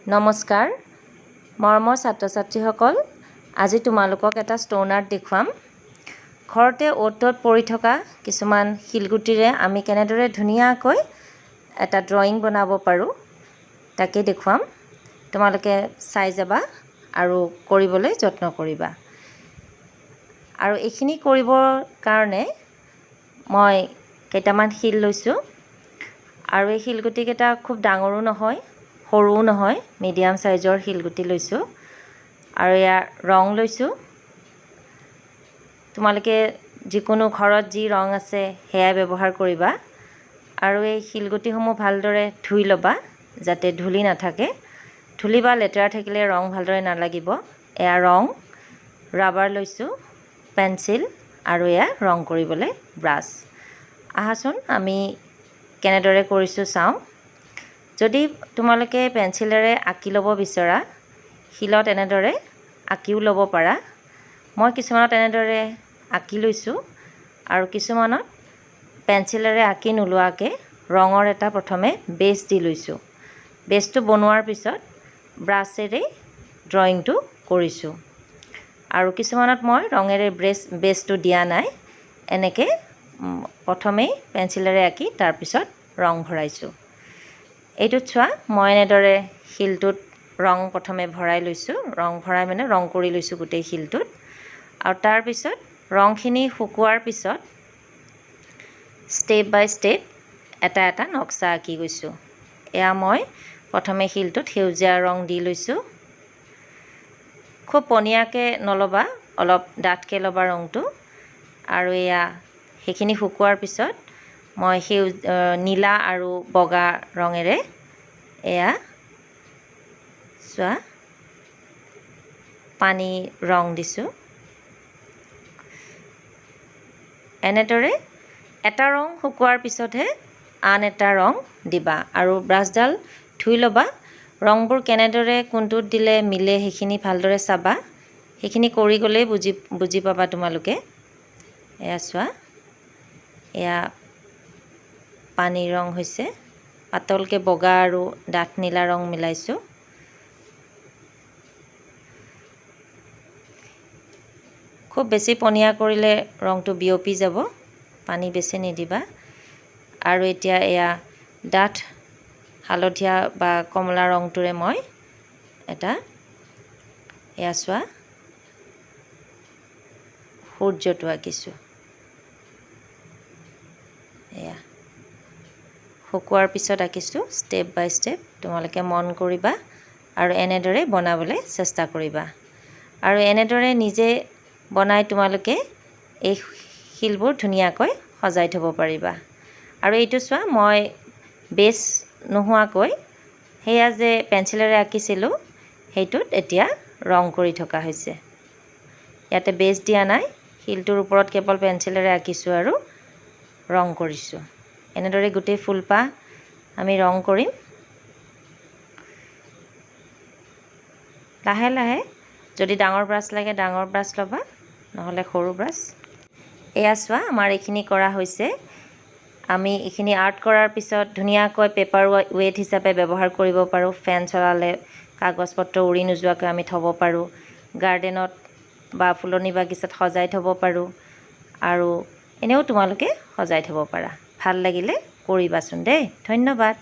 নমস্কাৰ মৰমৰ ছাত্ৰ ছাত্ৰীসকল আজি তোমালোকক এটা ষ্টোন আৰ্ট দেখুৱাম ঘৰতে অ'ত পৰি থকা কিছুমান শিলগুটিৰে আমি কেনেদৰে ধুনীয়াকৈ এটা ড্ৰয়িং বনাব পাৰোঁ তাকে দেখুৱাম তোমালোকে চাই যাবা আৰু কৰিবলৈ যত্ন কৰিবা আৰু এইখিনি কৰিবৰ কাৰণে মই কেইটামান শিল লৈছোঁ আৰু এই শিলগুটি কেইটা খুব ডাঙৰো নহয় সৰুও নহয় মিডিয়াম সাইজৰ শিলগুটি লৈছোঁ আৰু ইয়াৰ ৰং লৈছোঁ তোমালোকে যিকোনো ঘৰত যি ৰং আছে হেয়া ব্যৱহাৰ কৰিবা আৰু এই শিলগুটিসমূহ ভালদৰে ধুই লবা যাতে ধুলি নাথাকে ধুলি বা লেতেৰা থাকিলে ৰং ভালদৰে নালাগিব এয়া ৰং ৰাবাৰ লৈছোঁ পেন্সিল আৰু এয়া ৰং কৰিবলৈ ব্ৰাছ আহাচোন আমি কেনেদৰে কৰিছোঁ চাওঁ যদি তোমালোকে পেন্সিলেৰে আঁকি ল'ব বিচৰা শিলত এনেদৰে আঁকিও ল'ব পাৰা মই কিছুমানত এনেদৰে আঁকি লৈছোঁ আৰু কিছুমানত পেন্সিলেৰে আঁকি নোলোৱাকে ৰঙৰ এটা প্ৰথমে বেছ দি লৈছোঁ বেছটো বনোৱাৰ পিছত ব্ৰাছেৰে ড্ৰয়িংটো কৰিছোঁ আৰু কিছুমানত মই ৰঙেৰে বেছটো দিয়া নাই এনেকে প্ৰথমে পেন্সিলেৰে আঁকি তাৰ পিছত ৰং ভৰাইছোঁ এইটোত চোৱা মই এনেদৰে শিলটোত ৰং প্ৰথমে ভৰাই লৈছোঁ ৰং ভৰাই মানে ৰং কৰি লৈছোঁ গোটেই শিলটোত আৰু তাৰ পিছত ৰংখিনি শুকুৱাৰ পিছত ষ্টেপ বাই ষ্টেপ এটা এটা নক্সা আঁকি গৈছোঁ এয়া মই প্ৰথমে শিলটোত সেউজীয়া ৰং দি লৈছোঁ খুব পনিয়াকে নলবা অলপ ডাঠকে লবা ৰংটো আৰু এয়া সেইখিনি শুকুৱাৰ পিছত মই নীলা আৰু বগা ৰঙেৰে এয়া চোৱা পানী ৰং দিছোঁ এনেদৰে এটা ৰং শুকুৱাৰ পিছতহে আন এটা ৰং দিবা আৰু ব্ৰাছডাল ধুই ল'বা ৰংবোৰ কেনেদৰে কোনটোত দিলে মিলে সেইখিনি ভালদৰে চাবা সেইখিনি কৰি গ'লেই বুজি পাবা তোমালোকে এয়া চোৱা এয়া পানী ৰং হৈছে পাতলকে বগা আৰু ডাঠ নীলা ৰং মিলাইছোঁ খুব বেছি পনিয়া কৰিলে ৰংটো বিয়পি যাব পানী বেছি নিদিবা আৰু এতিয়া এয়া ডাঠ হালধীয়া বা কমলা ৰংটোৰে মই এটা এয়া চোৱা সূৰ্যটো আঁকিছোঁ এয়া শুকুৱাৰ পিছত আঁকিছোঁ ষ্টেপ বাই ষ্টেপ তোমালোকে মন কৰিবা আৰু এনেদৰে বনাবলৈ চেষ্টা কৰিবা আৰু এনেদৰে নিজে বনাই তোমালোকে এই শিলবোৰ ধুনীয়াকৈ সজাই থ'ব পাৰিবা আৰু এইটো চোৱা মই বেছ নোহোৱাকৈ সেয়া যে পেন্সিলেৰে আঁকিছিলোঁ সেইটোত এতিয়া ৰং কৰি থকা হৈছে ইয়াতে বেছ দিয়া নাই শিলটোৰ ওপৰত কেৱল পেন্সিলেৰে আঁকিছোঁ আৰু ৰং কৰিছোঁ এনেদৰে গোটেই ফুলপাহ আমি ৰং কৰিম লাহে লাহে যদি ডাঙৰ ব্ৰাছ লাগে ডাঙৰ ব্ৰাছ ল'বা নহ'লে সৰু ব্ৰাছ এয়া চোৱা আমাৰ এইখিনি কৰা হৈছে আমি এইখিনি আৰ্ট কৰাৰ পিছত ধুনীয়াকৈ পেপাৰ ৱেট হিচাপে ব্যৱহাৰ কৰিব পাৰোঁ ফেন চলালে কাগজ পত্ৰ উৰি নোযোৱাকৈ আমি থ'ব পাৰোঁ গাৰ্ডেনত বা ফুলনি বাগিচাত সজাই থ'ব পাৰোঁ আৰু এনেও তোমালোকে সজাই থ'ব পাৰা ভাল লাগিলে কৰিবাচোন দেই ধন্যবাদ